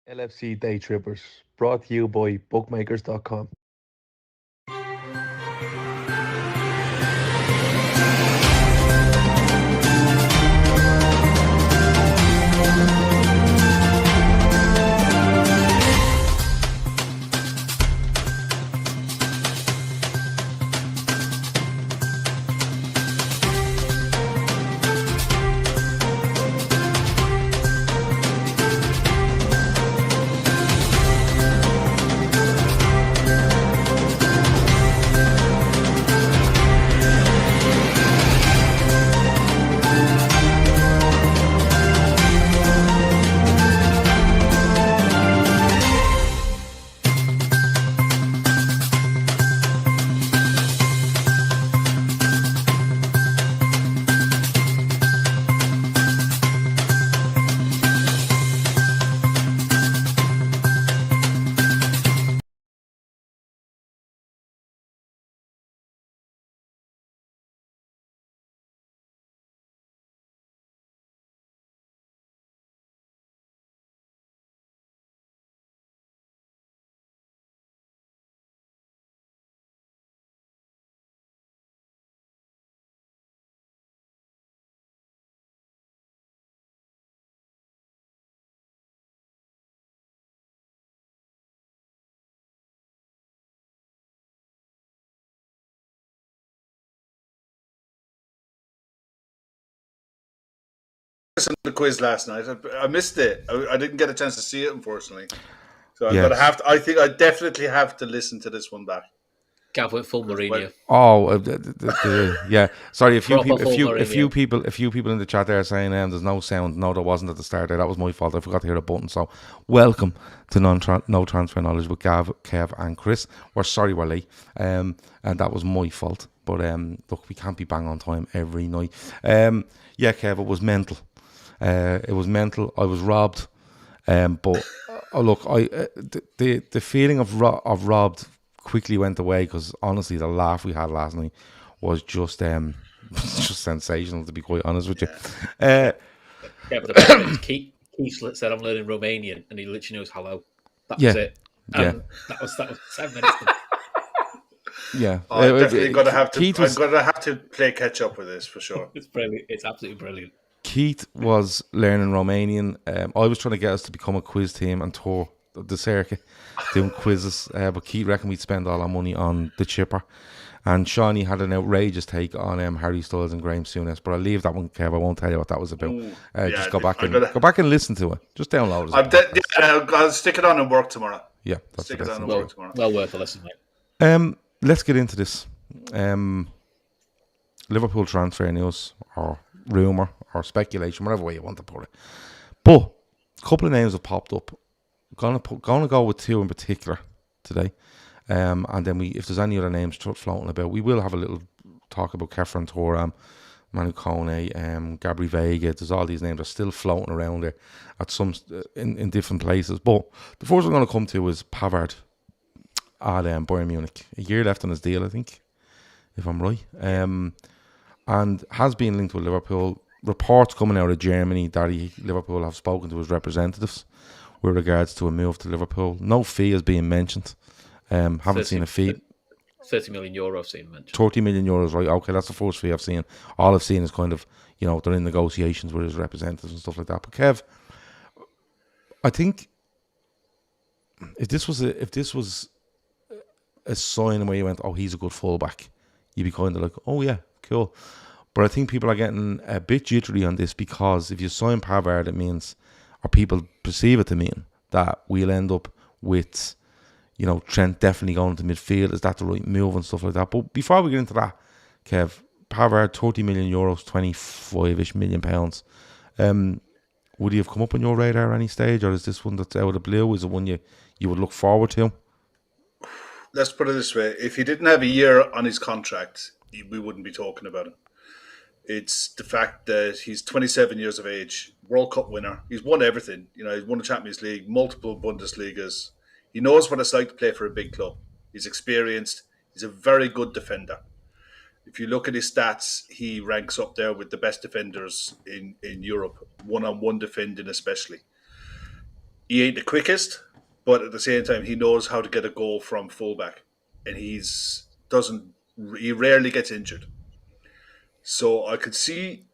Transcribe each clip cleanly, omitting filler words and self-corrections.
LFC Daytrippers, brought to you by bookmakers.com. On the quiz last night. I missed it. I didn't get a chance to see it, unfortunately. So I'm Yes. gonna have to. I think I definitely have to listen to this one back. Gav went full Mourinho. Oh, yeah. Sorry, a few Proper people in the chat there are saying there's no sound. No, there wasn't at the start there. That was my fault. I forgot to hit a button. So, welcome to No Transfer Knowledge with Gav, Kev, and Chris. We're sorry we're late, and that was my fault. But look, we can't be bang on time every night. Yeah, Kev, it was mental. It was mental. I was robbed. But look, the feeling of robbed quickly went away because honestly, the laugh we had last night was just sensational. To be quite honest with you. Yeah, but the point is, Keith said I'm learning Romanian, and he literally knows hello. That was it. And that was 7 minutes. Yeah, I'm definitely gonna have to. I'm gonna have to play catch up with this for sure. It's brilliant. It's absolutely brilliant. Keith was learning Romanian. I was trying to get us to become a quiz team and tour the circuit doing quizzes, but Keith reckoned we'd spend all our money on the chipper. And Shawnee had an outrageous take on Harry Styles and Graham Souness, but I'll leave that one, Kev. I won't tell you what that was about. Just go back and listen to it. Just download it. I'll stick it on and work tomorrow. Yeah, that's stick it on and work tomorrow. Well worth a listen, mate. Let's get into this. Liverpool transfer news, or rumour, or speculation, whatever way you want to put it. But a couple of names have popped up. Gonna go with two in particular today. And then if there's any other names floating about, we will have a little talk about Kefren Turam, Manu Kone, Gabri Vega. There's all these names are still floating around there at some in different places. But the first we're going to come to is Pavard at Bayern Munich. A year left on his deal, I think, if I'm right. And has been linked with Liverpool. Reports coming out of Germany that Liverpool have spoken to his representatives with regards to a move to Liverpool. No fee is being mentioned. Haven't seen a fee. 30 million euro I've seen mentioned. 30 million euros, right? Okay, that's the first fee I've seen. All I've seen is kind of, they're in negotiations with his representatives and stuff like that. But Kev, I think if this was a sign where you went, oh, he's a good fullback, you'd be kind of like, oh yeah, cool. But I think people are getting a bit jittery on this because if you sign Pavard, it means, or people perceive it to mean, that we'll end up with, Trent definitely going to midfield. Is that the right move and stuff like that? But before we get into that, Kev, Pavard, 30 million euros, 25-ish million pounds. Would he have come up on your radar at any stage, or is this one that's out of the blue? Is it one you would look forward to? Let's put it this way. If he didn't have a year on his contract, we wouldn't be talking about him. It's the fact that he's 27 years of age, World Cup winner. He's won everything. He's won the Champions League, multiple Bundesligas. He knows what it's like to play for a big club. He's experienced. He's a very good defender. If you look at his stats, he ranks up there with the best defenders in Europe, one-on-one defending especially. he ain't the quickest, but at the same time, he knows how to get a goal from fullback, and he rarely gets injured. So I could see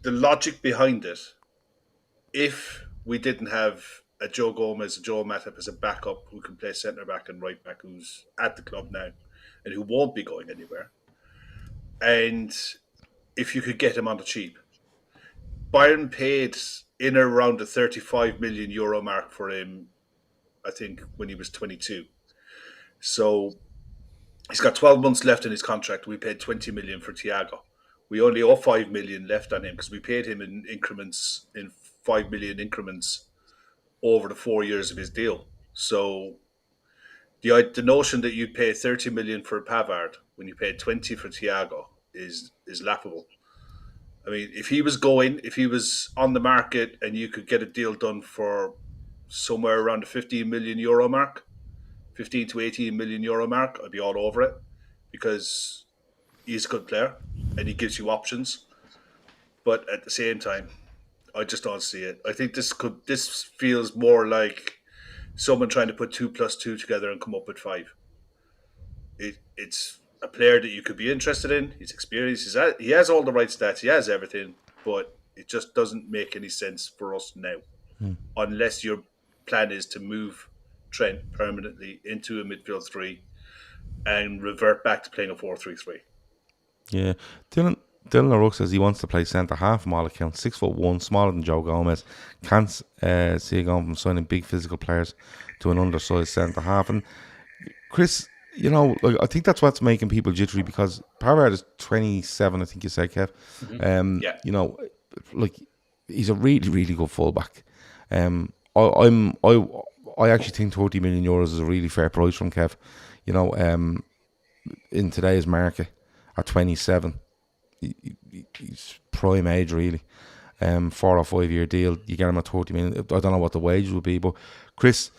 the logic behind it if we didn't have a Joe Gomez, a Joe Matip as a backup who can play centre back and right back, who's at the club now and who won't be going anywhere. And if you could get him on the cheap. Bayern paid in or around the 35 million euro mark for him, I think, when he was 22. So he's got 12 months left in his contract. We paid 20 million for Thiago. We only owe 5 million left on him because we paid him in increments, in 5 million increments over the 4 years of his deal. So the notion that you'd pay 30 million for Pavard when you paid 20 for Thiago is laughable. I mean, if he was on the market and you could get a deal done for somewhere around the 15 million euro mark, 15 to 18 million euro mark, I'd be all over it because he's a good player and he gives you options. But at the same time, I just don't see it. I think this feels more like someone trying to put 2 plus 2 together and come up with 5. It's a player that you could be interested in. He's experienced. He has all the right stats. He has everything, but it just doesn't make any sense for us now, unless your plan is to move Trent permanently into a midfield 3 and revert back to playing a 4-3-3. Yeah, Dylan O'Rourke says he wants to play centre half from all accounts. 6'1", smaller than Joe Gomez. Can't see it going from signing big physical players to an undersized centre half. And Chris, you know, like, I think that's what's making people jittery because Pavard is 27, I think you said, Kev. Yeah. You know, like, he's a really, really good fullback. I actually think 30 million euros is a really fair price from Kev. You know, in today's market at 27, he's prime age really. 4 or 5 year deal, you get him at 30 million. I don't know what the wages would be, but Chris,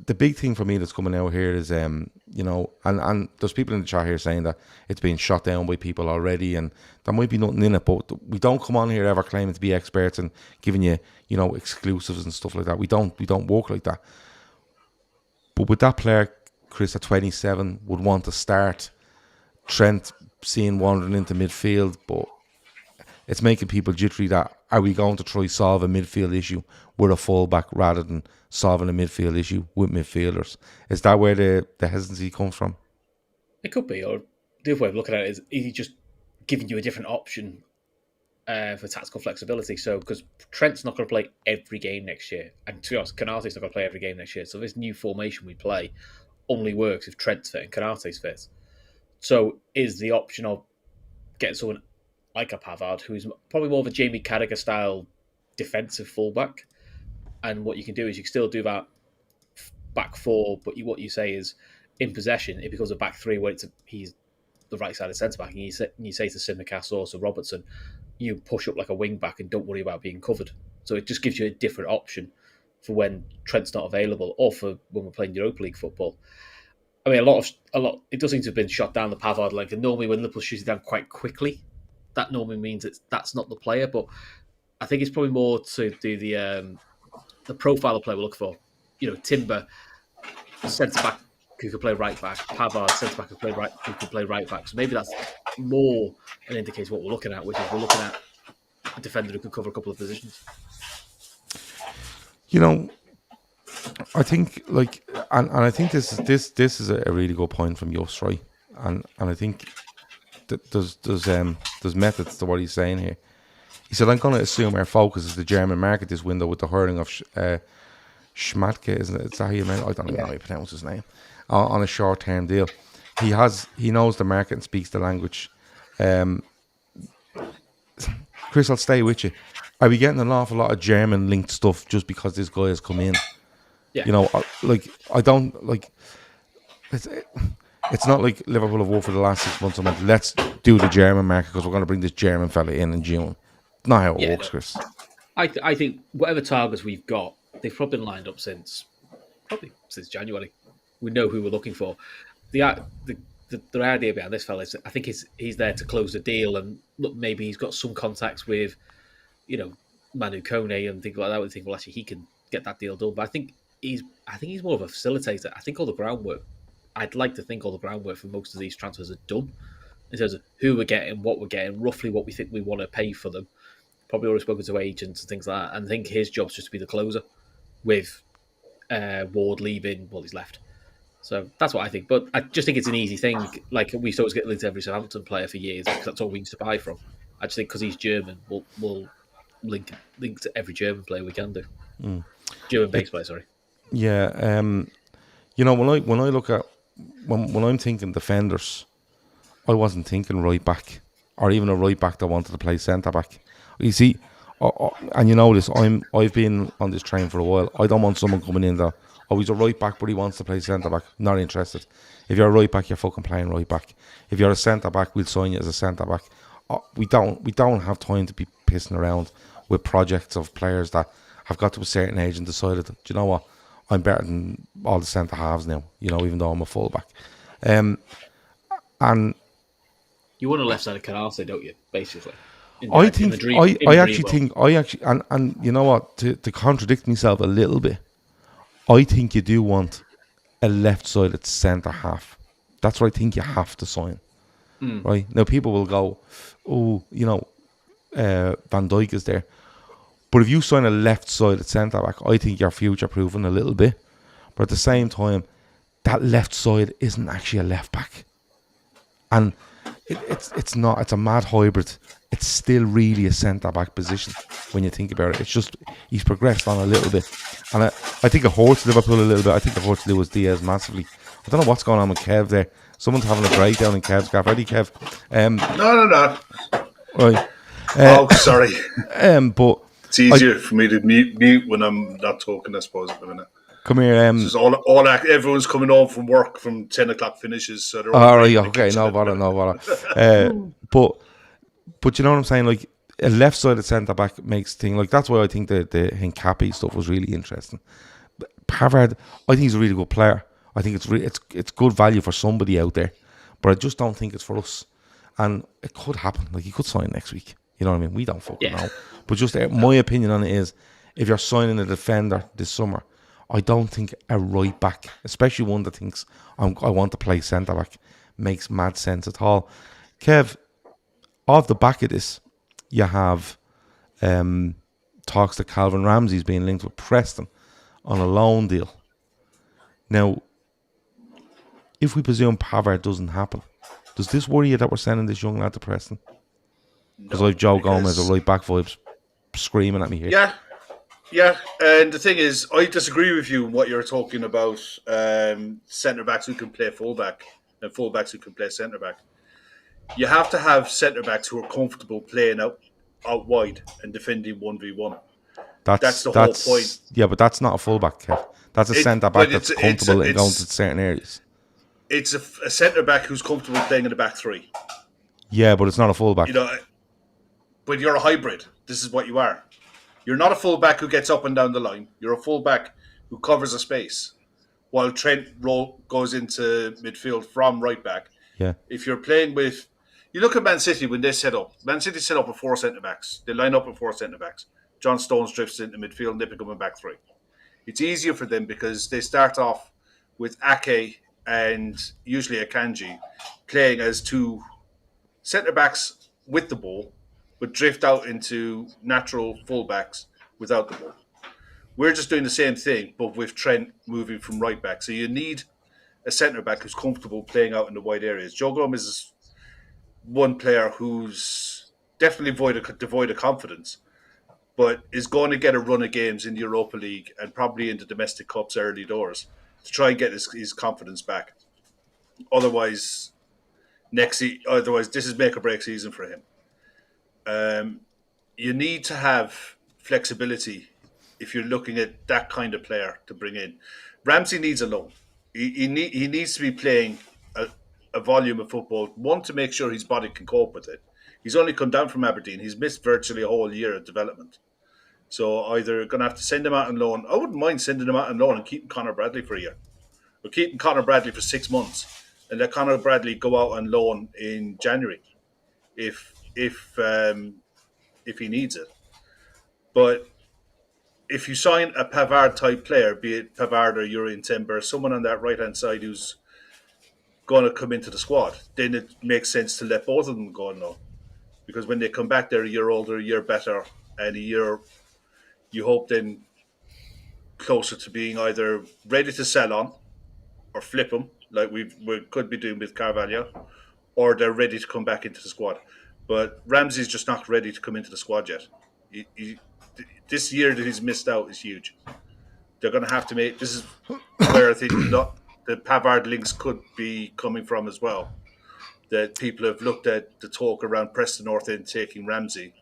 the big thing for me that's coming out here is, you know, and there's people in the chat here saying that it's been shot down by people already, and there might be nothing in it, but we don't come on here ever claiming to be experts and giving you, you know, exclusives and stuff like that. We don't work like that. But with that player, Chris, at 27, would want to start Trent seeing wandering into midfield, but it's making people jittery that are we going to try solve a midfield issue with a fullback rather than solving a midfield issue with midfielders? Is that where the hesitancy comes from? It could be, or the other way of looking at it is he just giving you a different option for tactical flexibility. So, because Trent's not going to play every game next year, and to be honest, Canate's not going to play every game next year. So this new formation we play only works if Trent's fit and Canate's fit. So is the option of getting someone like a Pavard, who's probably more of a Jamie Carragher style defensive fullback, and what you can do is you can still do that back 4, but what you say is in possession it becomes a back 3 where he's the right side of centre back, and you say to Simicast or to Robertson, you push up like a wing back and don't worry about being covered. So it just gives you a different option for when Trent's not available, or for when we're playing Europa League football. I mean, a lot. It does seem to have been shot down the Pavard length, and normally when Liverpool shoots it down quite quickly, that normally means that's not the player. But I think it's probably more to do the profile of player we're looking for. You know, Timber, centre back who could play right back. Pavard, centre back who could play right back. So maybe that's more an indicator of what we're looking at, which is we're looking at a defender who could cover a couple of positions. You know, I think and I think this is a really good point from Yost, right? And I think that there's methods to what he's saying here. He said, I'm going to assume our focus is the German market this window with the hiring of Schmatke, isn't it? Is that how you meant? I don't know how you pronounce his name. On a short-term deal. He knows the market and speaks the language. Chris, I'll stay with you. Are we getting an awful lot of German-linked stuff just because this guy has come in? Yeah. You know, I don't, like, it's not like Liverpool have worked for the last 6 months and went, let's do the German market because we're going to bring this German fella in June. Not how it works, Chris. I think whatever targets we've got, they've probably been lined up since January. We know who we're looking for. The idea behind this fella is, I think he's there to close the deal, and look, maybe he's got some contacts with, you know, Manu Kone and things like that. We think, well, actually, he can get that deal done. But I think he's more of a facilitator. I think all the groundwork. I'd like to think all the groundwork for most of these transfers are done in terms of who we're getting, what we're getting, roughly what we think we want to pay for them. Probably already spoken to agents and things like that. And I think his job's just to be the closer with Ward leaving. Well, he's left. So that's what I think. But I just think it's an easy thing. Like, we used to always get linked to every Southampton player for years because that's all we used to buy from. I just think because he's German, we'll link to every German player we can do. German base player, sorry. Yeah. You know, when I look at when I'm thinking defenders, I wasn't thinking right back or even a right back that wanted to play centre back. You see, and you know this. I've been on this train for a while. I don't want someone coming in that he's a right back but he wants to play centre back. Not interested. If you're a right back, you're fucking playing right back. If you're a centre back, we'll sign you as a centre back. We don't have time to be pissing around with projects of players that have got to a certain age and decided, do you know what, I'm better than all the centre halves now. You know, even though I'm a full back. And you want a left-sided Canarte, don't you? Basically, I actually think, and you know what, to contradict myself a little bit, I think you do want a left-sided centre half. That's what I think you have to sign. Right now, people will go, oh, you know, Van Dijk is there, but if you sign a left-sided centre back, I think you're future-proofing a little bit. But at the same time, that left side isn't actually a left back, and it's not. It's a mad hybrid. It's still really a centre back position when you think about it. It's just he's progressed on a little bit, and I think it hurts Liverpool a little bit. I think it hurts Luis Diaz massively. I don't know what's going on with Kev there. Someone's having a breakdown in Kev's gaff. Ready, Kev? No. Right. Sorry. But it's easier for me to mute when I'm not talking, I suppose, at the minute. Come here. Everyone's coming home from work from 10 o'clock finishes. So they're all right, okay, no bother. But you know what I'm saying? Like, a left-sided centre-back makes thing like that's why I think the Hincapi stuff was really interesting. Pavard, I think he's a really good player. I think it's good value for somebody out there, but I just don't think it's for us. And it could happen. Like, he could sign next week. You know what I mean? We don't fucking know. But just my opinion on it is, if you're signing a defender this summer, I don't think a right back, especially one that thinks I want to play centre back, makes mad sense at all. Kev, off the back of this, you have talks that Calvin Ramsey's being linked with Preston on a loan deal. Now, if we presume Pavard doesn't happen, does this worry you that we're sending this young lad to Preston? Because I've Joe Gomez a right back vibes screaming at me here. Yeah, and the thing is, I disagree with you in what you're talking about. Centre backs who can play fullback and fullbacks who can play centre back. You have to have centre backs who are comfortable playing out wide and defending 1v1. That's the whole point. Yeah, but that's not a fullback, Kev. That's a centre back that's comfortable in going to certain areas. It's a centre back who's comfortable playing in the back three. Yeah, but it's not a fullback. You know, but you're a hybrid. This is what you are. You're not a fullback who gets up and down the line. You're a fullback who covers a space while Trent goes into midfield from right back. Yeah. If you're playing with... You look at Man City when they set up. Man City set up with 4 centre-backs. They line up with 4 centre-backs. John Stones drifts into midfield and they become a back 3. It's easier for them because they start off with Ake and usually Akanji playing as 2 centre-backs with the ball, but drift out into natural fullbacks without the ball. We're just doing the same thing, but with Trent moving from right back. So you need a centre-back who's comfortable playing out in the wide areas. Joe Gomez is one player who's definitely devoid of confidence, but is going to get a run of games in the Europa League and probably in the domestic cups early doors to try and get his confidence back. Otherwise, this is make or break season for him. You need to have flexibility if you're looking at that kind of player to bring in. Ramsey needs a loan. He needs to be playing a volume of football, one, to make sure his body can cope with it. He's only come down from Aberdeen. He's missed virtually a whole year of development. So either going to have to send him out on loan. I wouldn't mind sending him out on loan and keeping Conor Bradley for a year. Or keeping Conor Bradley for 6 months and let Conor Bradley go out on loan in January if he needs it. But if you sign a Pavard type player, be it Pavard or Urian Timber, someone on that right hand side who's going to come into the squad, then it makes sense to let both of them go now. Because when they come back, they're a year older, a year better, and a year, you hope, then closer to being either ready to sell on or flip them, like we could be doing with Carvalho, or they're ready to come back into the squad. But Ramsey's just not ready to come into the squad yet. This year that he's missed out is huge. They're going to have to make... This is where I think the Pavard links could be coming from as well. That people have looked at the talk around Preston North End taking Ramsey,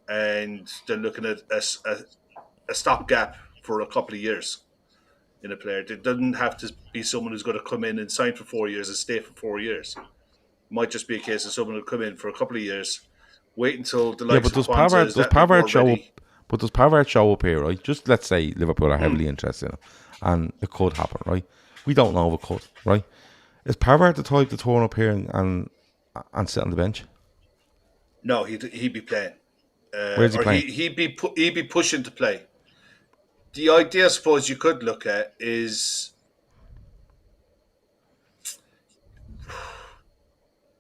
and they're looking at a stopgap for a couple of years in a player. It doesn't have to be someone who's going to come in and sign for 4 years and stay for 4 years. It might just be a case of someone who'll come in for a couple of years, wait until the likes of Kwanzaa is that Pavard show up? ready. But does Pavard show up here, right? Just let's say Liverpool are heavily interested in him, and it could happen, right? We don't know if it could, right? Is Pavard the type to turn up here and sit on the bench? No, he'd be playing. Where's he playing? He'd be pushing to play. The idea, I suppose, you could look at is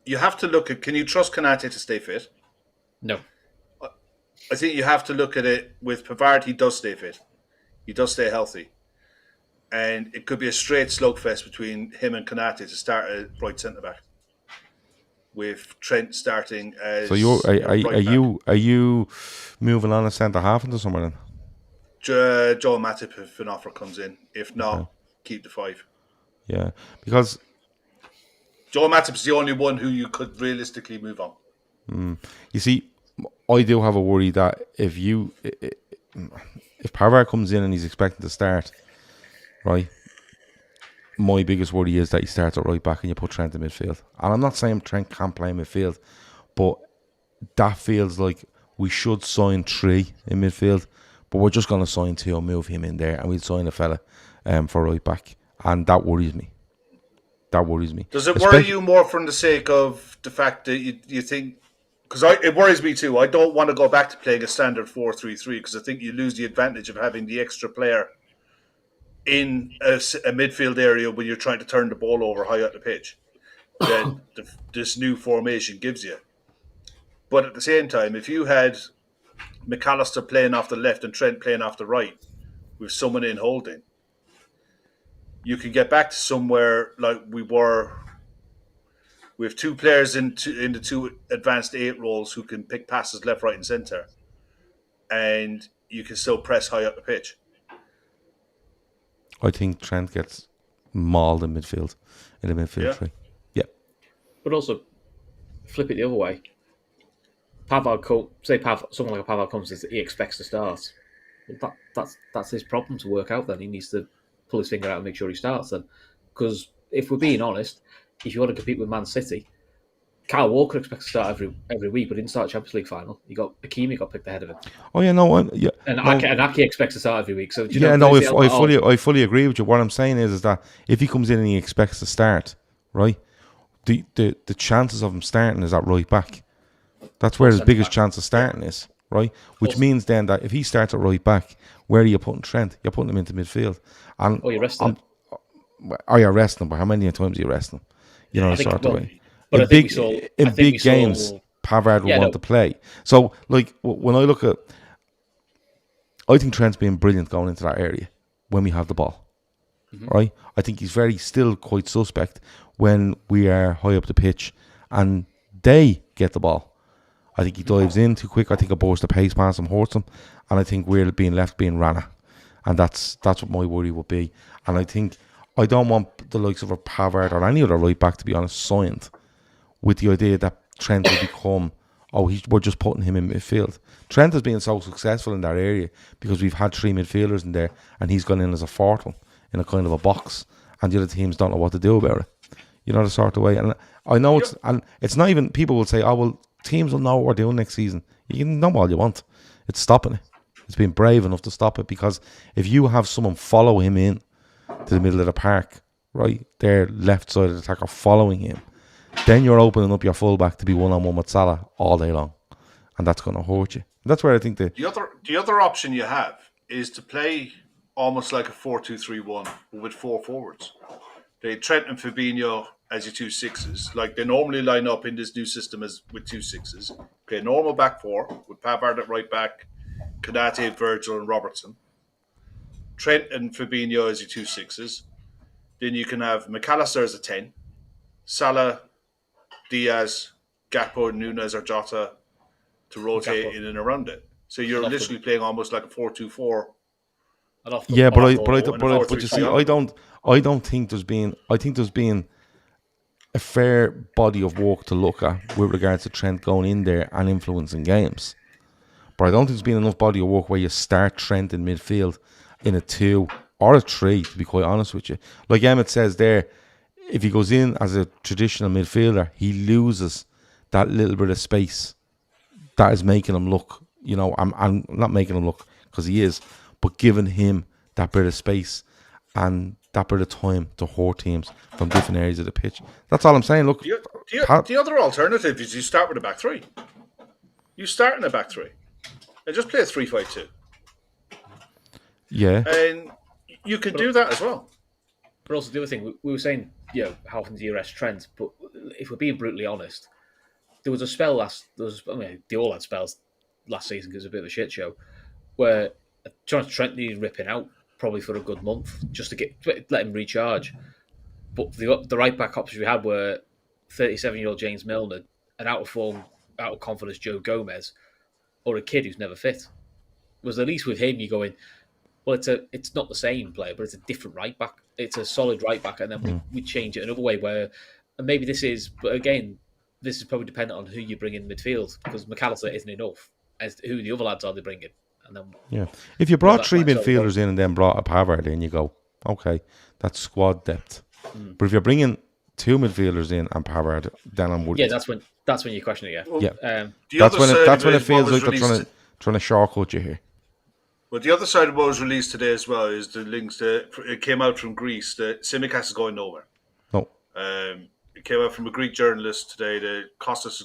you have to look at, can you trust Konate to stay fit? No. I think you have to look at it with Pavard. He does stay fit. He does stay healthy. And it could be a straight slugfest between him and Konate to start a right centre-back, with Trent starting as... So are you moving on a centre-half into somewhere then? Joel Matip, if an offer comes in. If not, keep the 5. Yeah, because... Joel Matip's the only one who you could realistically move on. You see, I do have a worry that if Pavard comes in and he's expecting to start, right, my biggest worry is that he starts at right back and you put Trent in midfield. And I'm not saying Trent can't play midfield, but that feels like we should sign 3 in midfield, but we're just going to sign 2 and move him in there, and we'll sign a fella for right back. And that worries me. Does it worry you more from the sake of the fact that you think... Because it worries me too. I don't want to go back to playing a standard 4-3-3 because I think you lose the advantage of having the extra player in a midfield area when you're trying to turn the ball over high up the pitch that this new formation gives you. But at the same time, if you had McAllister playing off the left and Trent playing off the right with someone in holding, you can get back to somewhere like we were with 2 players in the 2 advanced 8 roles who can pick passes left, right and centre, and you can still press high up the pitch. I think Trent gets mauled in the midfield 3. Yeah. But also, flip it the other way. Someone like a Pavard comes, he expects to start. Well, that's his problem to work out then. He needs to pull his finger out and make sure he starts then. Because if we're being honest, if you want to compete with Man City, Kyle Walker expects to start every week, but didn't start Champions League final. Hakimi got picked ahead of him. Oh yeah, no, and Ake expects to start every week. So I fully agree with you. What I'm saying is that if he comes in and he expects to start, right, the chances of him starting is at right back. That's where his biggest chance of starting is, right? Which means then that if he starts at right back, where are you putting Trent? You're putting him into midfield. And you're resting him. Oh, you're resting him, but how many times are you resting him? You know, sort of way. But in big games, Pavard will want to play. So, like, when I look at... I think Trent's been brilliant going into that area when we have the ball, right? I think he's still quite suspect when we are high up the pitch and they get the ball. I think he dives in too quick. I think a burst of pace past him hurts him. And I think we're left being ran at. And that's what my worry would be. And I think I don't want the likes of a Pavard or any other right back, to be honest, signed with the idea that Trent will become, we're just putting him in midfield. Trent has been so successful in that area because we've had 3 midfielders in there and he's gone in as a 4th one in a kind of a box, and the other teams don't know what to do about it. You know, the sort of way. And I know it's not even, people will say, teams will know what we're doing next season. You can know all you want. It's stopping it. It's been brave enough to stop it, because if you have someone follow him in to the middle of the park, right, their left side of the attacker following him, then you're opening up your fullback to be one-on-one with Salah all day long, and that's going to hurt you. That's where I think the other option you have is to play almost like a 4-2-3-1 with 4 forwards. They Trent and Fabinho as your 2 6s, like they normally line up in this new system as with 2 6s. Play a normal back 4 with Pavard at right back, Konate, Virgil, and Robertson. Trent and Fabinho as your 2 6s. Then you can have McAllister as a 10, Salah, Diaz, Gakpo, Nunes, or Jota to rotate in and around it. So you're literally playing almost like a 4-2-4. Yeah, but you see, I don't think there's been. I think there's been a fair body of work to look at with regards to Trent going in there and influencing games. But I don't think there's been enough body of work where you start Trent in midfield in a 2 or a 3, to be quite honest with you. Like Emmett says there, if he goes in as a traditional midfielder, he loses that little bit of space that is making him look, you know, I'm not making him look because he is, but giving him that bit of space and that bit of time to hurt teams from different areas of the pitch. That's all I'm saying. Look, the other alternative is you start with a back 3. You start in a back 3 and just play a 3-5-2. Yeah. And you could do that as well. But also the other thing, we were saying, you know, how often do you rest Trent? But if we're being brutally honest, there was a spell they all had spells last season because it was a bit of a shit show, where Jonathan Trent needed ripping out probably for a good month just to let him recharge. But the right back options we had were 37-year-old James Milner, an out of form, out of confidence Joe Gomez, or a kid who's never fit. Was at least with him you're going, well, it's not the same player, but it's a different right back. It's a solid right back, and then we change it another way where, and maybe this is, but again, this is probably dependent on who you bring in midfield because McAllister isn't enough as to who the other lads are they bringing. And then if you brought 3 midfielders in and then brought a Pavard in, you go, okay, that's squad depth. But if you're bringing 2 midfielders in and Pavard, then I'm worried. Yeah, that's when you question it. That's when it feels like they're trying to shortcut you here. But the other side of what was released today as well is the links that it came out from Greece that Tsimikas is going nowhere. No. It came out from a Greek journalist today that Kostas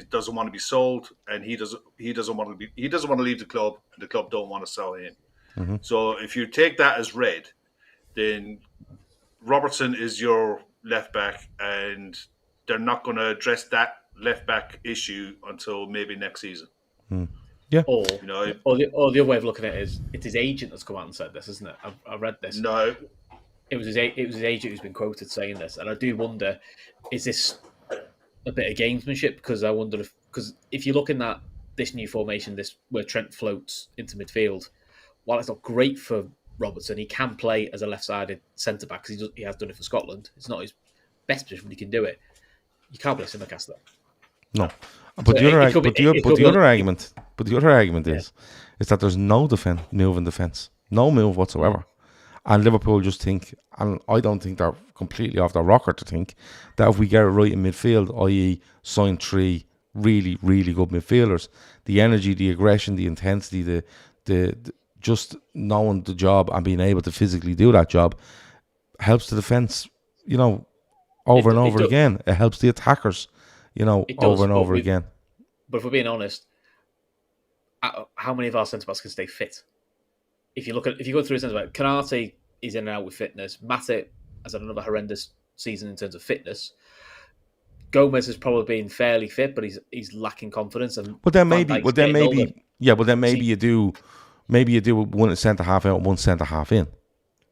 doesn't want to be sold, and he doesn't want to leave the club, and the club don't want to sell him. Mm-hmm. So if you take that as read, then Robertson is your left back, and they're not going to address that left back issue until maybe next season. Yeah. Or the other way of looking at it is it's his agent that's come out and said this, isn't it? I read this. No. It was his agent who's been quoted saying this, and I do wonder, is this a bit of gamesmanship? Because I wonder because if you're looking at this new formation, where Trent floats into midfield, while it's not great for Robertson, he can play as a left-sided centre back because he has done it for Scotland. It's not his best position, but he can do it. You can't play Tsimikas though. No, but the other argument is that there's no move in defence, no move whatsoever. And Liverpool just think, and I don't think they're completely off their rocker to think, that if we get it right in midfield, i.e. sign 3 really, really good midfielders, the energy, the aggression, the intensity, the just knowing the job and being able to physically do that job helps the defence, you know, over and over again. It helps the attackers, you know, over and over again. But if we're being honest, how many of our centre-backs can stay fit? If you go through his centre-back, Konate is in and out with fitness. Matip has had another horrendous season in terms of fitness. Gomez has probably been fairly fit, but he's lacking confidence. But then maybe you do one centre half out and one centre half in.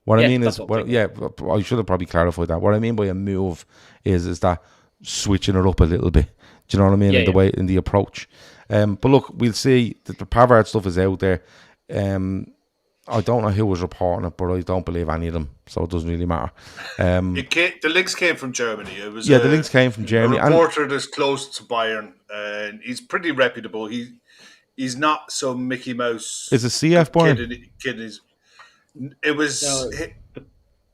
What I mean is, I should have probably clarified that. What I mean by a move is that switching it up a little bit. Do you know what I mean? In the approach. But look, we'll see. The Pavard stuff is out there. I don't know who was reporting it, but I don't believe any of them, so it doesn't really matter. The links came from Germany. It was the links came from Germany. A reporter that's close to Bayern, and he's pretty reputable. He's not some Mickey Mouse. Is it CF Bayern? It was. No, I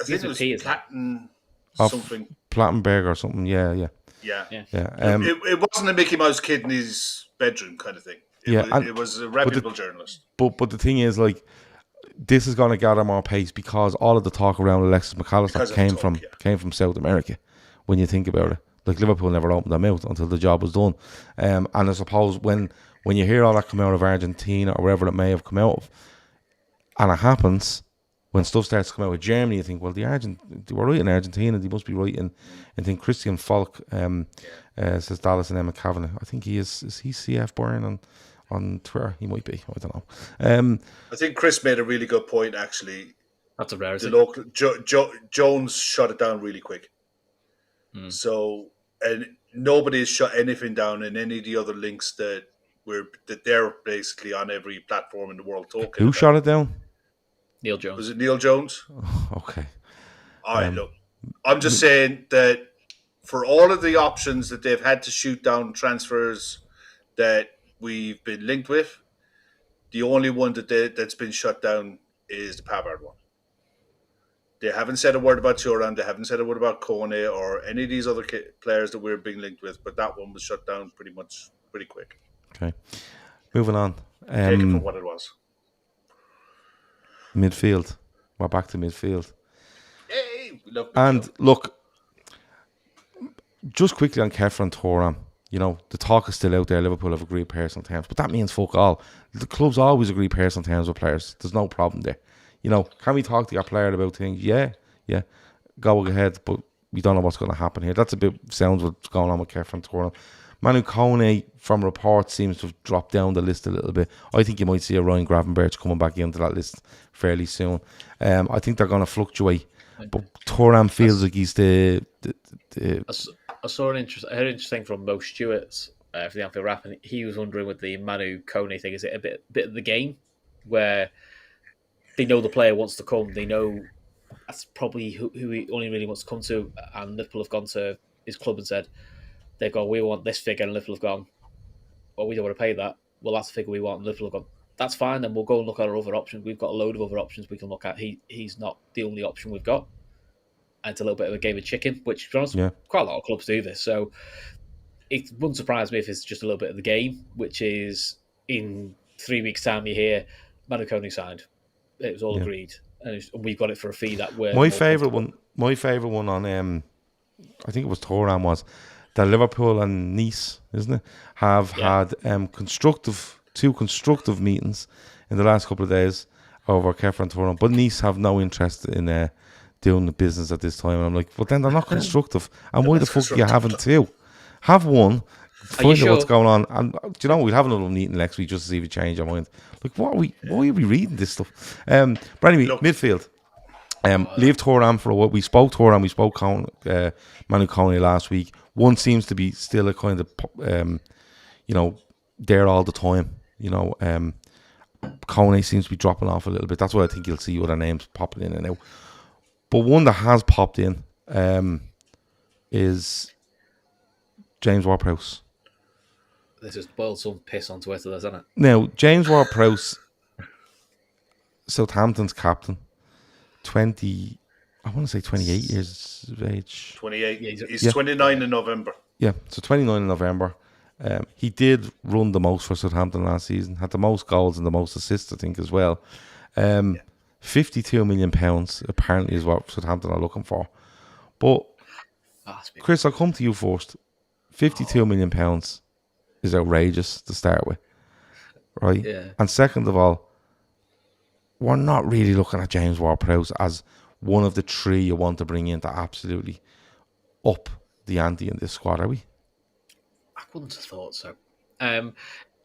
think it was Platten something. Plattenberg or something. Yeah. It wasn't a Mickey Mouse kid in his bedroom kind of thing. It was a reputable journalist. But the thing is, like, this is going to gather more pace because all of the talk around Alexis McAllister came from South America. When you think about it, like Liverpool never opened their mouth until the job was done. And I suppose when you hear all that come out of Argentina or wherever it may have come out of, And it happens when stuff starts to come out with Germany. You think, well, they were right in Argentina. They must be right in. I think Christian Falk says Dallas and Emma Kavanagh. I think he is. Is he CF Bayern on Twitter? He might be. I don't know. I think Chris made a really good point. Actually, That's a rarity. the local Jones shut it down really quick. So, and nobody has shut anything down in any of the other links that they're basically on every platform in the world talking. Who shot it down? Neil Jones. Was it Neil Jones? Okay. All right, look, I'm just saying that for all of the options that they've had to shoot down transfers that we've been linked with, the only one that's been shut down is the Pavard one. They haven't said a word about Thuram. They haven't said a word about Kone or any of these other players that we're being linked with. But that one was shut down pretty quick. Okay. Moving on. Take it for what it was. Midfield. We're back to midfield. Hey, we love midfield. And look, just quickly on Kev and Thuram. You know, the talk is still out there. Liverpool have agreed personal terms. But that means fuck all. The clubs always agree personal terms with players. There's no problem there. You know, can we talk to your player about things? Yeah. Go ahead, but we don't know what's going to happen here. That's a bit sounds what's going on with Kev and Thuram. Manu Kone, from reports, seems to have dropped down the list a little bit. I think you might see a Ryan Gravenberch coming back into that list fairly soon. I think they're going to fluctuate. But Thuram feels like he's the I heard an interesting thing from Mo Stewart for the Anfield Wrap, and he was wondering with the Manu Kone thing, is it a bit of the game where they know the player wants to come, they know that's probably who he only really wants to come to, and Liverpool have gone to his club and said, they've gone, we want this figure, and Liverpool have gone, well, we don't want to pay that. Well, that's the figure we want, and Liverpool have gone, that's fine, then we'll go and look at our other options. We've got a load of other options we can look at. He's not the only option we've got. And it's a little bit of a game of chicken, which, to be honest, quite a lot of clubs do this. So it wouldn't surprise me if it's just a little bit of the game, which is in 3 weeks' time you hear Manu Kone signed. It was all agreed, and we've got it for a fee that we're my favourite one. My favourite one on I think it was Thuram was that Liverpool and Nice, isn't it, have had two constructive meetings in the last couple of days over Kev and Thuram, but Nice have no interest in doing the business at this time. And I'm like, well, then they're not constructive. And why the fuck are you having two? Have one. Find out what's going on, and do you know we'll have another meeting next week just to see if we change our mind. Like, why are we reading this stuff? But anyway, midfield. Leave Thuram for a while. We spoke Thuram, we spoke Manu Kone last week. One seems to be still a kind of there all the time. Kone seems to be dropping off a little bit. That's why I think you'll see other names popping in and out. But one that has popped in is James Ward-Prowse. This just boiled some piss on Twitter, doesn't it? Now, James Ward-Prowse, Southampton's captain, 28 years of age. 28. He's 29 in November. Yeah, so 29 in November. He did run the most for Southampton last season, had the most goals and the most assists, I think, as well. £52 million apparently is what Southampton are looking for. But, Chris, I'll come to you first. £52 million is outrageous to start with, right? Yeah. And second of all, we're not really looking at James Ward-Prowse as one of the three you want to bring in to absolutely up the ante in this squad, are we? I wouldn't have thought so.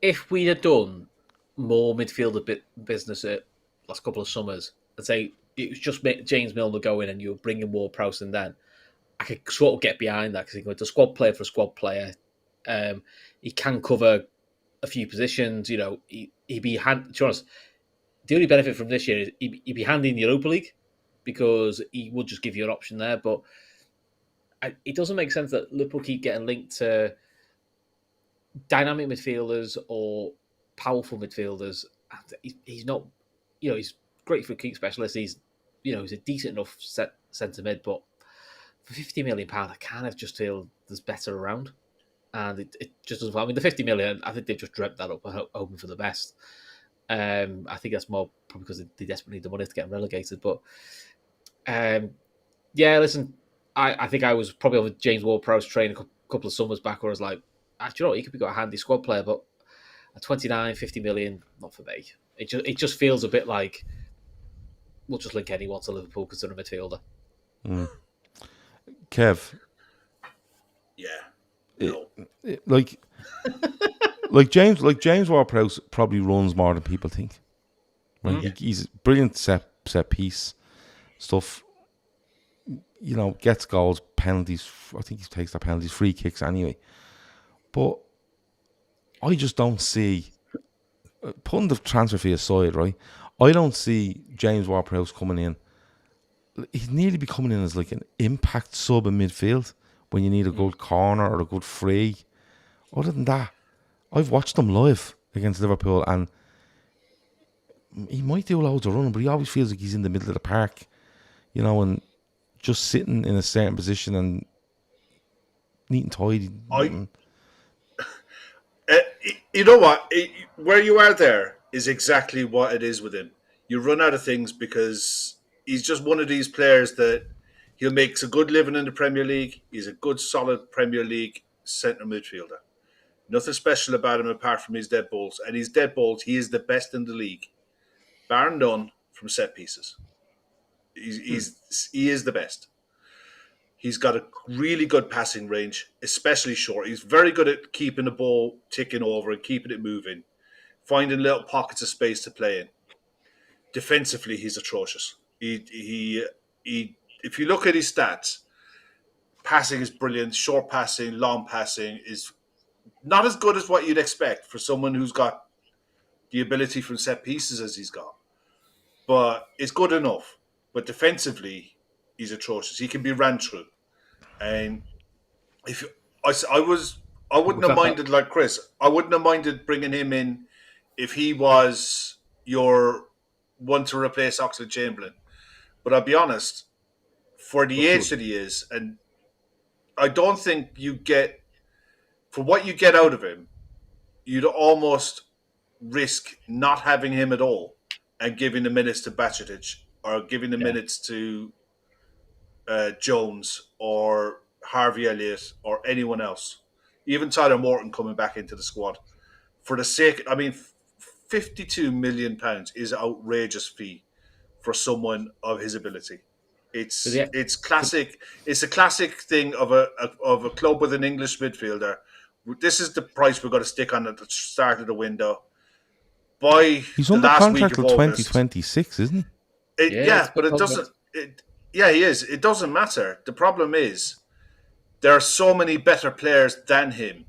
If we'd have done more midfielder business at last couple of summers, I'd say it was just James Milner go in and you were bringing Ward-Prowse in then, I could sort of get behind that because he goes a squad player for a squad player. He can cover a few positions. You know, he'd be to be honest, the only benefit from this year is he'd be handy in the Europa League because he would just give you an option there. But it doesn't make sense that Liverpool keep getting linked to dynamic midfielders or powerful midfielders. He's not, he's great for a kick specialist. He's a decent enough centre mid, but for £50 million, I kind of just feel there's better around. And it just doesn't. I mean, the 50 million, I think they've just dreamt that up, hoping for the best. I think that's more probably because they desperately need the money to get relegated. But listen, I think I was probably on the James Ward-Prowse train a couple of summers back where I was like, actually, he could be a handy squad player, but at 29, 50 million, not for me. It just feels a bit like we'll just link anyone to Liverpool because they're a midfielder. Kev, Yeah. No. like James Ward-Prowse probably runs more than people think. Right? He's brilliant set piece stuff. You know, gets goals, penalties. I think he takes the penalties, free kicks anyway. But I just don't see, putting the transfer fee aside, right? I don't see James Ward-Prowse coming in. He'd nearly be coming in as like an impact sub in midfield when you need a good corner or a good free. Other than that, I've watched him live against Liverpool and he might do loads of running, but he always feels like he's in the middle of the park, you know, and just sitting in a certain position and neat and tidy. You know what? Where you are there is exactly what it is with him. You run out of things because he's just one of these players that he'll make a good living in the Premier League. He's a good, solid Premier League centre midfielder. Nothing special about him apart from his dead balls. And his dead balls, he is the best in the league, bar none, from set pieces. He is the best. He's got a really good passing range, especially short. He's very good at keeping the ball ticking over and keeping it moving, finding little pockets of space to play in. Defensively, he's atrocious. If you look at his stats, passing is brilliant. Short passing, long passing is not as good as what you'd expect for someone who's got the ability from set pieces as he's got. But it's good enough. But defensively, he's atrocious. He can be ran through. And if I wouldn't have minded, like Chris, I wouldn't have minded bringing him in if he was your one to replace Oxlade-Chamberlain. But I'll be honest, for the age that he is, and I don't think you get, for what you get out of him, you'd almost risk not having him at all and giving the minutes to Bajcetic or giving the minutes to Jones or Harvey Elliott or anyone else. Even Tyler Morton coming back into the squad. For the sake, I mean, £52 million is an outrageous fee for someone of his ability. It's classic. It's a classic thing of a club with an English midfielder. This is the price we're going to stick on at the start of the window. He's under contract till 2026, isn't he? But it doesn't. He is. It doesn't matter. The problem is there are so many better players than him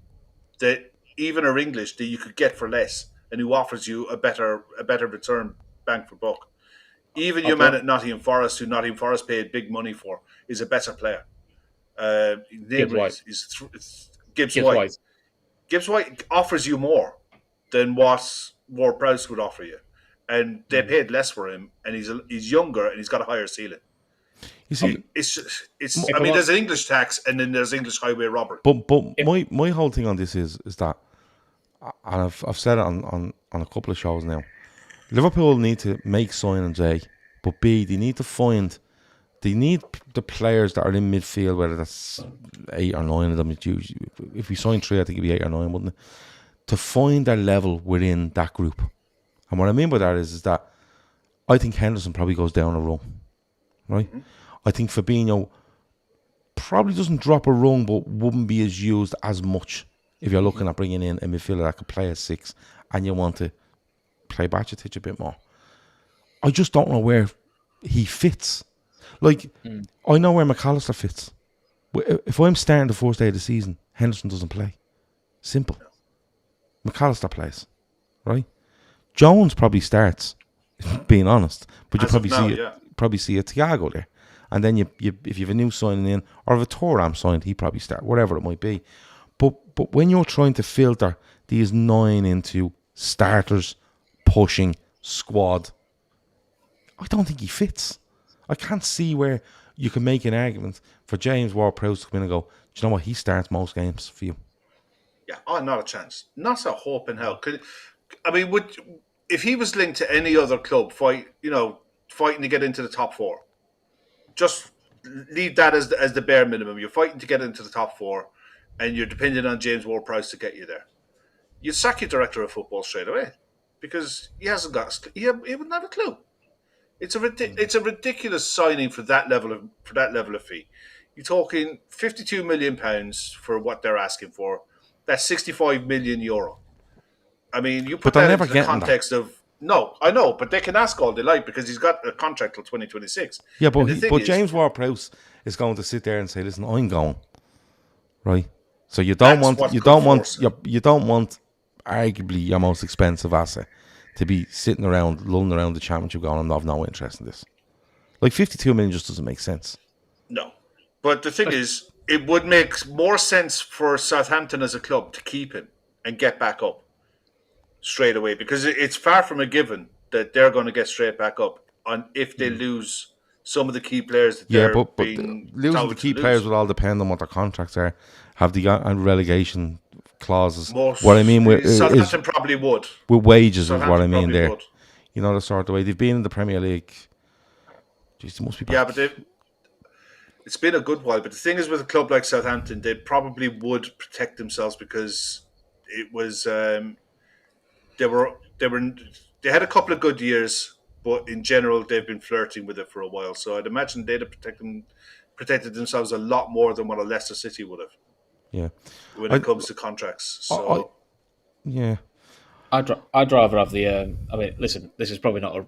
that even are English that you could get for less and who offers you a better return bang for buck. Even your man at Nottingham Forest, who Nottingham Forest paid big money for, is a better player. Gibbs White. Gibbs White. Gibbs White offers you more than what Ward-Prowse would offer you. And they paid less for him, and he's younger and he's got a higher ceiling. You see, I mean, there's an English tax and then there's English highway robbery. But my whole thing on this is that, and I've said it on a couple of shows now, Liverpool need to make signings, A, but B, they need the players that are in midfield, whether that's 8 or 9 of them. If we sign 3, I think it'd be 8 or 9, wouldn't it? To find their level within that group. And what I mean by that is that I think Henderson probably goes down a rung, right? Mm-hmm. I think Fabinho probably doesn't drop a rung, but wouldn't be as used as much if you're looking at bringing in a midfielder that could play at 6 and you want to play Bajcetic a bit more. I just don't know where he fits. Like, I know where McAllister fits. If I'm starting the first day of the season, Henderson doesn't play. Simple. McAllister plays, right? Jones probably starts, being honest, but you probably see a Thiago there, and then you if you have a new signing in or if a Thuram signed, he probably start, whatever it might be. But when you're trying to filter these 9 into starters, pushing squad, I don't think he fits. I can't see where you can make an argument for James Ward-Prowse to come in and go, do you know what, he starts most games for you. Yeah, not a chance. Not a hope in hell. If he was linked to any other club, fighting to get into the top 4, just leave that as the bare minimum. You're fighting to get into the top 4, and you're dependent on James Ward-Prowse to get you there. You'd sack your director of football straight away because he hasn't got. He wouldn't have a clue. It's a ridiculous signing for that level of fee. You're talking £52 million for what they're asking for. That's €65 million. I mean, you But put they're that never into the getting that. context of no, I know, but they can ask all they like because he's got a contract till 2026. Yeah, but And the thing is, James Ward-Prowse is going to sit there and say, "Listen, I'm going." Right. So you don't want arguably your most expensive asset to be sitting around, lulling around the championship going, "I have no interest in this." Like 52 million just doesn't make sense. No. But the thing is, it would make more sense for Southampton as a club to keep him and get back up straight away because it's far from a given that they're going to get straight back up on if they lose some of the key players that Yeah, they're but being losing the touted key to players lose. will all depend on what their contracts are. Have the relegation clauses. Most, What I mean is Southampton probably would. with wages is what I Southampton mean probably there. would. You know, the sort of way they've been in the Premier League. Jeez, they must be back. Yeah, but it's been a good while. But the thing is, with a club like Southampton, they probably would protect themselves because it was they had a couple of good years, but in general, they've been flirting with it for a while. So I'd imagine they'd have protected themselves a lot more than what a Leicester City would have. Yeah, when it comes to contracts. So yeah, I'd rather have the. I mean, listen, this is probably not a.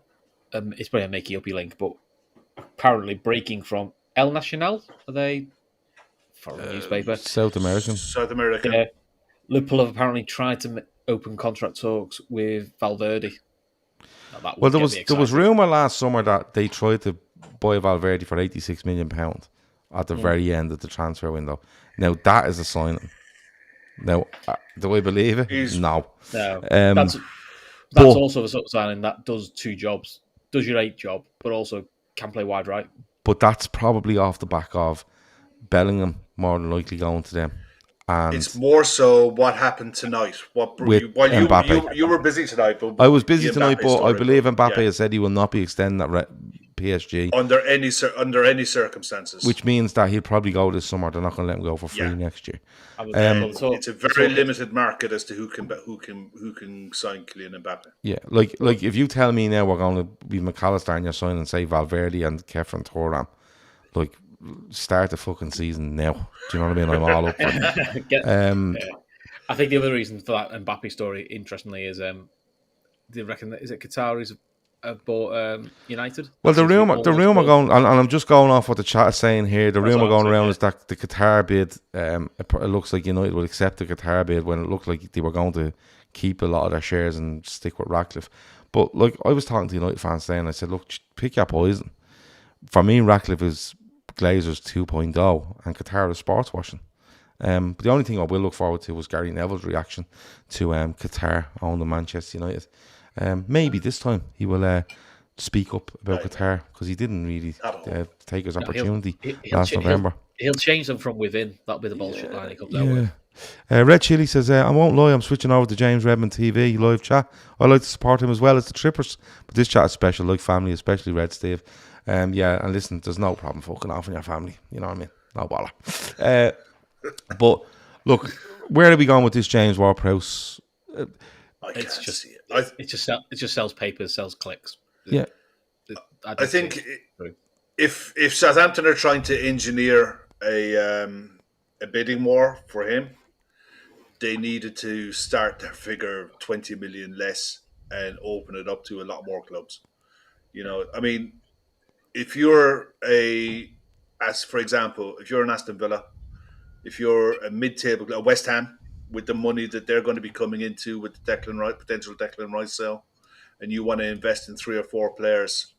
It's probably a makey uppy link, but apparently breaking from El Nacional, are they foreign newspaper? South American. South America. Yeah, Liverpool have apparently tried to open contract talks with Valverde. Well, there was rumor last summer that they tried to buy Valverde for £86 million at the very end of the transfer window. Now that is a signing. Now, do I believe it? No. That's also a sort of signing that does two jobs. Does your 8 job, but also can play wide right. But that's probably off the back of Bellingham more than likely going to them. And it's more so what happened tonight. You were busy tonight, but I was busy tonight, but I believe story, Mbappe has said he will not be extending that PSG under any circumstances. Which means that he'll probably go this summer. They're not going to let him go for free next year. It's a very limited market as to who can sign Kylian Mbappe. Yeah, like if you tell me now we're going to be McAllister and you're signing, say, Valverde and Kev and Thuram, like, start the fucking season now. Do you know what I mean? I'm all up for it. I think the other reason for that Mbappe story, interestingly, is they reckon that is it Qataris have bought United. Well, the rumor going, and I'm just going off what the chat is saying here. The rumor going around is that the Qatar bid, it looks like United will accept the Qatar bid when it looked like they were going to keep a lot of their shares and stick with Ratcliffe. But like I was talking to United fans today, and I said, look, pick your poison. For me, Ratcliffe is Glazers 2.0 and Qatar is sports washing. But the only thing I will look forward to was Gary Neville's reaction to Qatar owning Manchester United. Maybe this time he will speak up about Qatar because he didn't really take his opportunity last November. He'll change them from within. That'll be the bullshit line he comes out with. Red Chili says, I won't lie, I'm switching over to James Redmen TV live chat. I like to support him as well as the Trippers, but this chat is special, like family, especially Red Steve. And listen, there's no problem fucking off in your family. You know what I mean? No bother. But look, where are we going with this James Ward-Prowse? It just sells papers, sells clicks. Yeah, I think if Southampton are trying to engineer a bidding war for him, they needed to start their figure 20 million less and open it up to a lot more clubs. You know, I mean, if you're for example, if you're an Aston Villa, if you're a mid-table, a West Ham, with the money that they're going to be coming into with the potential Declan Rice sale, and you want to invest in 3 or 4 players,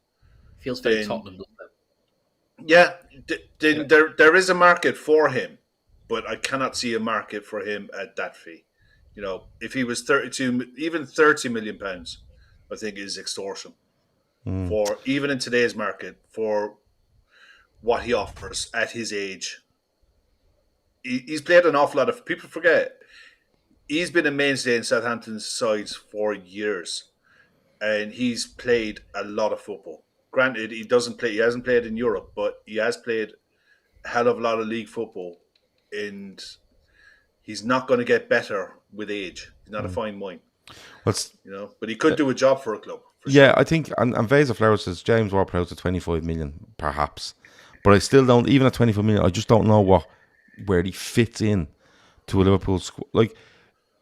feels very Tottenham, doesn't it? Yeah, there is a market for him, but I cannot see a market for him at that fee. You know, if he was 32, even 30 million pounds, I think is extortion for even in today's market for what he offers at his age. He's played an awful lot of. People forget he's been a mainstay in Southampton's sides for years, and he's played a lot of football. Granted, he hasn't played in Europe, but he has played a hell of a lot of league football, and he's not going to get better with age. He's not a fine wine, but he could do a job for a club Yeah, sure. I think, and Vesa Flower says James Ward-Prowse at 25 million, perhaps. But I still don't, even at 25 million, I just don't know where he fits in to a Liverpool squad. Like,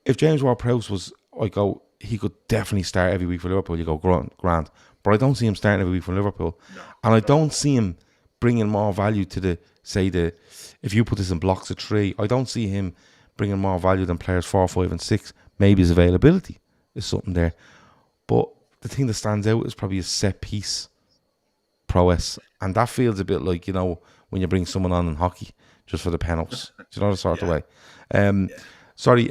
if James Ward-Prowse was, he could definitely start every week for Liverpool. You go, grand. But I don't see him starting every week for Liverpool. No, And I don't see him bringing more value to if you put this in blocks of 3, I don't see him bringing more value than players 4, 5 and 6. Maybe his availability is something there. But the thing that stands out is probably his set piece prowess. And that feels a bit like, when you bring someone on in hockey just for the penalties. Do you know the sort of way? Sorry,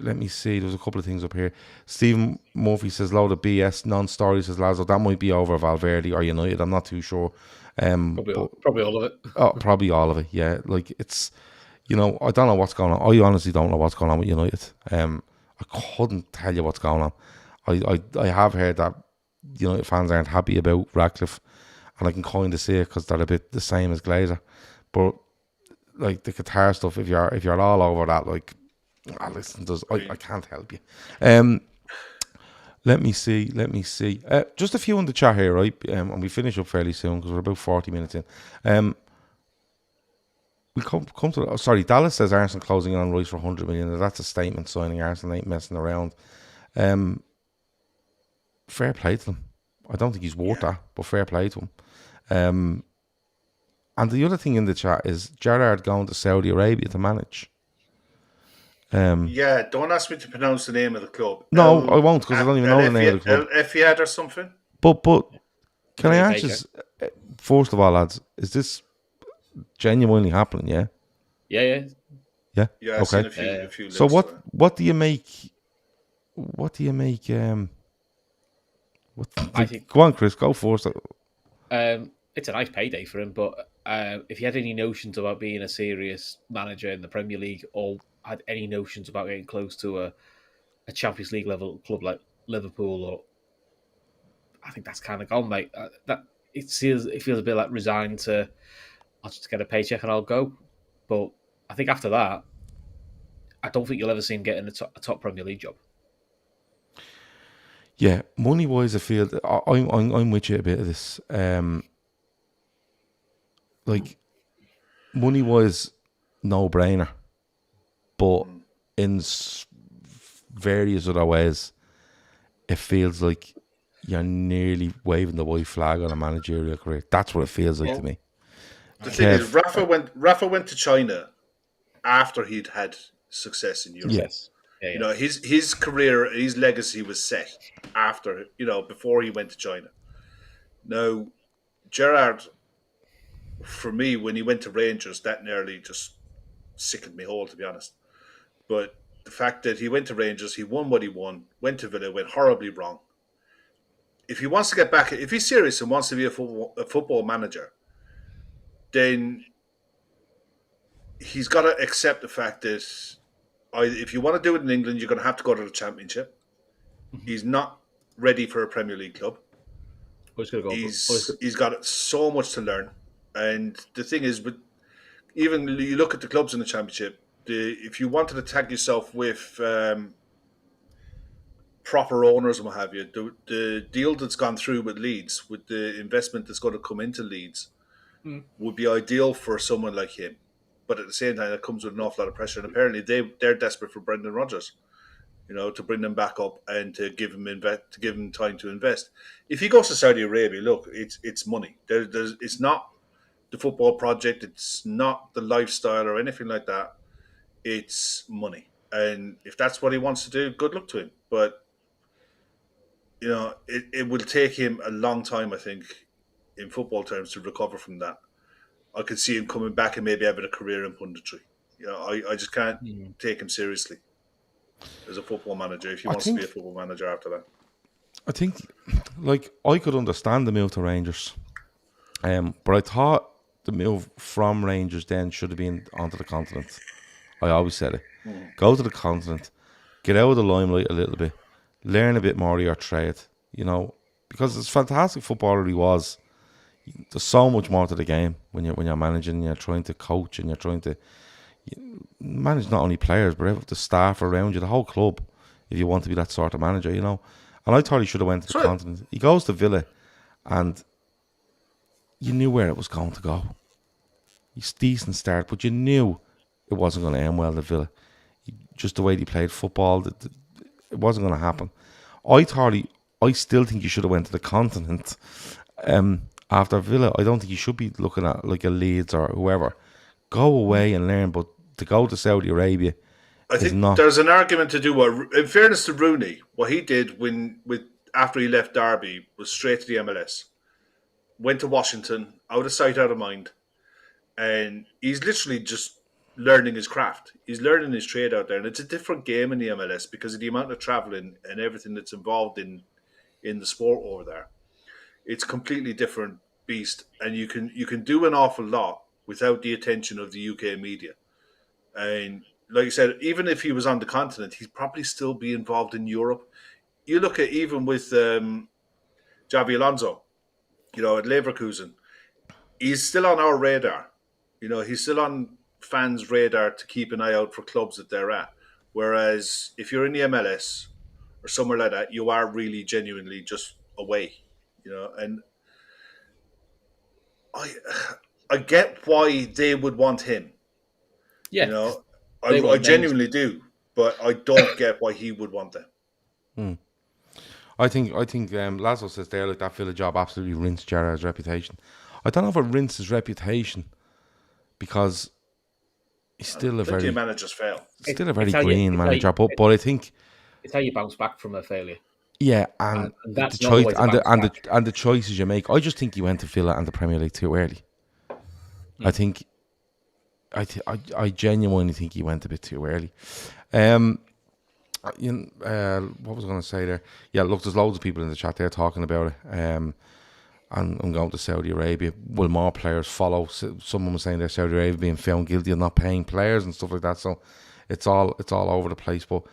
let me see. There's a couple of things up here. Stephen Murphy says, load of BS, non-story, says Lazo. That might be over Valverde or United. I'm not too sure. Probably all of it. Oh, probably all of it, yeah. Like, it's, I don't know what's going on. I honestly don't know what's going on with United. I couldn't tell you what's going on. I have heard that United fans aren't happy about Ratcliffe, and I can kind of see it because they're a bit the same as Glazer. But like the Qatar stuff, if you're all over that, like, listen, I can't help you. Let me see. Just a few in the chat here, right? And we finish up fairly soon because we're about 40 minutes in. We come to. Sorry, Dallas says Arsenal closing in on Rice for 100 million. That's a statement signing. Arsenal ain't messing around. Fair play to them. I don't think he's worth that, but fair play to him. And the other thing in the chat is Gerrard going to Saudi Arabia to manage. Yeah, don't ask me to pronounce the name of the club. No, I won't because I don't even know the name of the club. Etihad or something. But can I ask you, first of all, lads, is this genuinely happening? Yeah. Yeah. Yeah. I've Okay. seen a few So lists, what do you make? I think. Go on, Chris. Go first. It's a nice payday for him, but if he had any notions about being a serious manager in the Premier League, or had any notions about getting close to a Champions League level club like Liverpool, or I think that's kind of gone, mate. It feels a bit like resigned to, I'll just get a paycheck and I'll go. But I think after that, I don't think you'll ever see him getting a top Premier League job. Yeah, money wise, I feel I'm with you a bit of this. Like, money wise, no brainer, but in various other ways, it feels like you're nearly waving the white flag on a managerial career. That's what it feels like to me. The thing is, Rafa went to China after he'd had success in Europe. Yes. Yeah. His career, his legacy was set after, before he went to China. Now, Gerrard, for me, when he went to Rangers, that nearly just sickened me whole, to be honest. But the fact that he went to Rangers, he won what he won, went to Villa, went horribly wrong. If he wants to get back, if he's serious and wants to be a football manager, then he's got to accept the fact that if you want to do it in England, you're going to have to go to the Championship. He's not ready for a Premier League club. He's got so much to learn. And the thing is, but even you look at the clubs in the Championship, if you wanted to tag yourself with proper owners and what have you, the deal that's gone through with Leeds, with the investment that's going to come into Leeds, would be ideal for someone like him. But at the same time, it comes with an awful lot of pressure. And apparently, they're desperate for Brendan Rodgers, to bring them back up and to give him time to invest. If he goes to Saudi Arabia, look, it's money. It's not the football project. It's not the lifestyle or anything like that. It's money. And if that's what he wants to do, good luck to him. But, it will take him a long time, I think, in football terms, to recover from that. I could see him coming back and maybe having a career in punditry. I just can't take him seriously as a football manager if he wants to be a football manager after that. I think, I could understand the move to Rangers, but I thought the move from Rangers then should have been onto the continent. I always said it. Go to the continent, get out of the limelight a little bit, learn a bit more of your trade, because it's fantastic footballer he was. There's so much more to the game when you're managing, and you're trying to coach, and you're trying to manage not only players but the staff around you, the whole club, if you want to be that sort of manager, And I thought he should have went to the continent. He goes to Villa, and you knew where it was going to go. He's decent start, but you knew it wasn't going to end well at Villa. Just the way he played football, it wasn't going to happen. I still think you should have went to the continent after Villa. I don't think you should be looking at like a Leeds or whoever. Go away and learn, but to go to Saudi Arabia, I think there's an argument to do. In fairness to Rooney, what he did after he left Derby was straight to the MLS. Went to Washington, out of sight, out of mind, and he's literally just learning his craft. He's learning his trade out there, and it's a different game in the MLS because of the amount of traveling and everything that's involved in the sport over there. It's a completely different beast, and you can do an awful lot without the attention of the UK media. And like you said, even if he was on the continent, he'd probably still be involved in Europe. You look at even with Xabi Alonso, at Leverkusen, he's still on our radar. He's still on fans' radar to keep an eye out for clubs that they're at. Whereas if you're in the MLS or somewhere like that, you are really genuinely just away. And I get why they would want him. Yeah. I genuinely do, but I don't get why he would want them. I think Lazo says there, like, that Villa job absolutely rinsed Gerrard's reputation. I don't know if it rinsed his reputation because he's still a very managers fail. Still a very green manager, but I think it's how you bounce back from a failure. Yeah, and that's the choice and the choices you make. I just think you went to Villa and the Premier League too early. I think. I genuinely think he went a bit too early. What was I going to say there? Yeah, look, there's loads of people in the chat there talking about it. And I'm going to Saudi Arabia. Will more players follow? Someone was saying that Saudi Arabia being found guilty of not paying players and stuff like that. So it's all over the place. But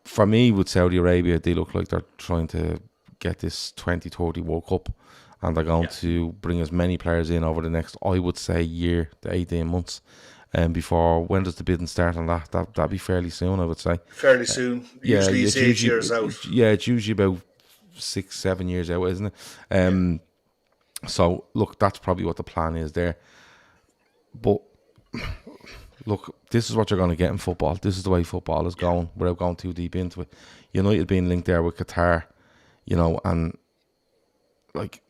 for me, with Saudi Arabia, they look like they're trying to get this 2030 World Cup. And they're going to bring as many players in over the next, I would say, year to 18 months. Before, when does the bidding start on that? That'd be fairly soon, I would say. Fairly soon. Usually it's 8 years out. Yeah, it's usually about 6-7 years out, isn't it? So, look, that's probably what the plan is there. But, look, this is what you're going to get in football. This is the way football is going, without going too deep into it. United being linked there with Qatar, and, like,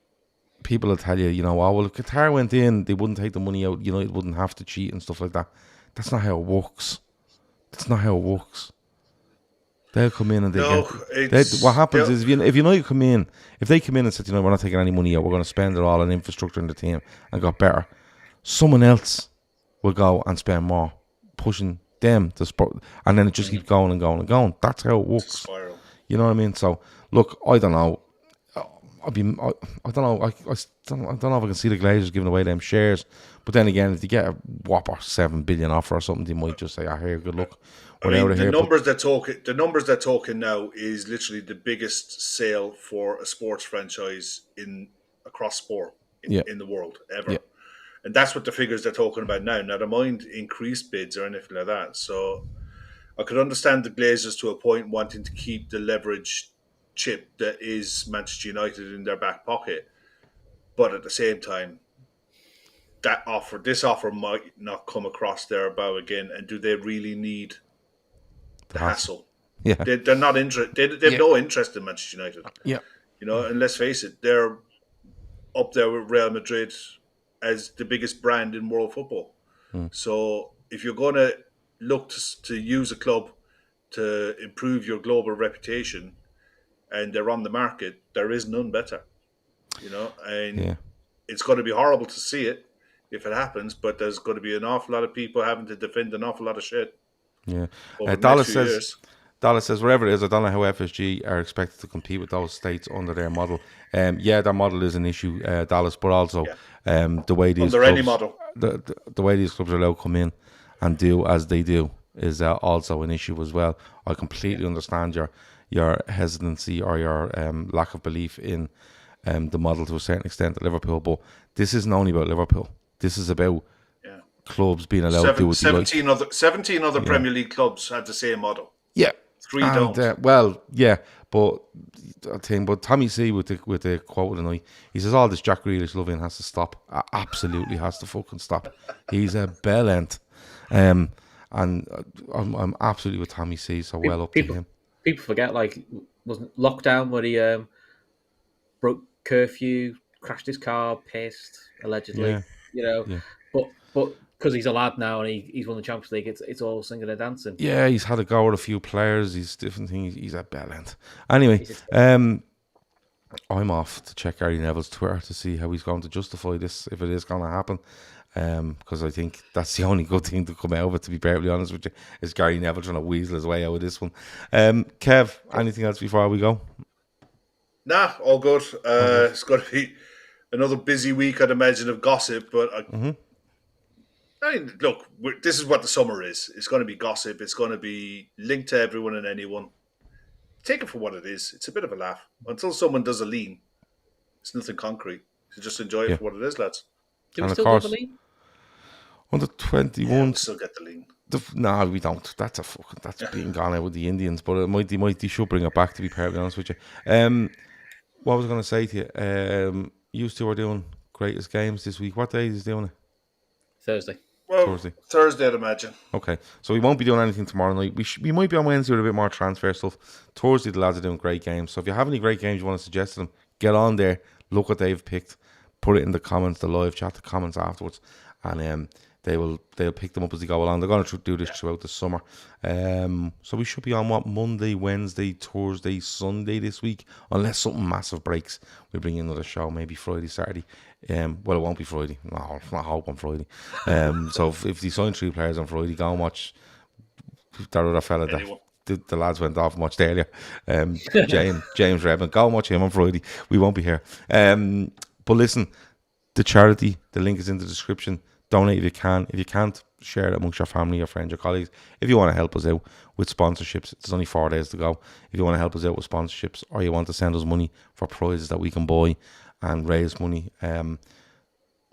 people will tell you, if Qatar went in, they wouldn't take the money out, United wouldn't have to cheat and stuff like that. That's not how it works. They'll come in and what happens is if United come in, if they come in and said, we're not taking any money out, we're going to spend it all on infrastructure in the team and got better, someone else will go and spend more, pushing them to sport, and then it just keeps going and going and going. That's how it works. You know what I mean? So, look, I don't know. I don't know. I don't know if I can see the Glazers giving away them shares, but then again, if they get a whopper $7 billion offer or something, they might just say, "Here, good luck." The numbers they're talking now is literally the biggest sale for a sports franchise across sport in the world ever, and that's what the figures they're talking about now. Now, they mind increased bids or anything like that, so I could understand the Glazers to a point wanting to keep the leverage chip that is Manchester United in their back pocket, but at the same time, this offer might not come across their bow again. And do they really need the hassle? Yeah, they're not interested. They have no interest in Manchester United. Yeah, and let's face it, they're up there with Real Madrid as the biggest brand in world football. So if you're going to look to use a club to improve your global reputation, and they're on the market, there is none better, and it's going to be horrible to see it if it happens, but there's going to be an awful lot of people having to defend an awful lot of shit. Yeah. Dallas says, wherever it is, I don't know how FSG are expected to compete with those states under their model. Their model is an issue, Dallas, but also the way these under clubs, any model, the way these clubs are allowed to come in and do as they do is also an issue as well. I completely understand your hesitancy or your lack of belief in the model to a certain extent at Liverpool, but this isn't only about Liverpool. This is about clubs being allowed to do what 17 other Premier League clubs had the same model. Yeah. 3 don't. But I think, but Tommy C with the quote of the night, he says all this Jack Grealish loving has to stop. Absolutely has to fucking stop. He's a bell end. And I'm absolutely with Tommy C. So well up to him. People forget, like, wasn't lockdown where he broke curfew, crashed his car, pissed allegedly. Yeah. You know, Yeah. but because he's a lad now and he's won the Champions League, it's all singing and dancing. Yeah, he's had a go at a few players. He's different things. He's a bell end. Anyway, I'm off to check Gary Neville's Twitter to see how he's going to justify this, if it is going to happen. Because I think that's the only good thing to come out of it, to be perfectly honest with you, is Gary Neville trying to weasel his way out of this one. Kev, anything else before we go? Nah, all good. It's going to be another busy week, I'd imagine, of gossip. But I mean, look, this is what the summer is. It's going to be gossip. It's going to be linked to everyone and anyone. Take it for what it is. It's a bit of a laugh. Until someone does a lean, it's nothing concrete. So just enjoy it for what it is, lads. Do we still do the lean? Under 21. Yeah, we still get the lean. No, we don't. That's being gone out with the Indians. But they should bring it back, to be perfectly honest with you. What was I going to say to you? You two are doing greatest games this week. What day is doing it? Thursday. Well, Thursday, I'd imagine. Okay, so we won't be doing anything tomorrow night. We might be on Wednesday with a bit more transfer stuff. Thursday, the lads are doing great games. So if you have any great games you want to suggest to them, get on there, look what they've picked, put it in the comments, the live chat, the comments afterwards, and they'll pick them up as they go along. They're going to do this throughout the summer. So we should be on Monday, Wednesday, Thursday, Sunday this week, unless something massive breaks. We'll bring in another show, maybe Friday, Saturday. Well, it won't be Friday. No, I hope on Friday. So if they sign 3 players on Friday, go and watch that other fella that the lads went off and watched earlier. James Redmen. Go and watch him on Friday. We won't be here. But listen, the charity, the link is in the description. Donate if you can. If you can't, share it amongst your family, your friends, your colleagues. If you want to help us out with sponsorships, there's only 4 days to go. If you want to help us out with sponsorships, or you want to send us money for prizes that we can buy and raise money,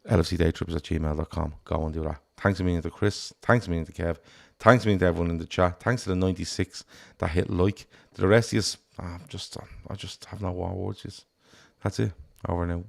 lfcdaytrippers@gmail.com. Go and do that. Thanks a million to Chris. Thanks a million to Kev. Thanks a million to everyone in the chat. Thanks to the 96 that hit like. To the rest of you, I just have no more words. That's it. Over now.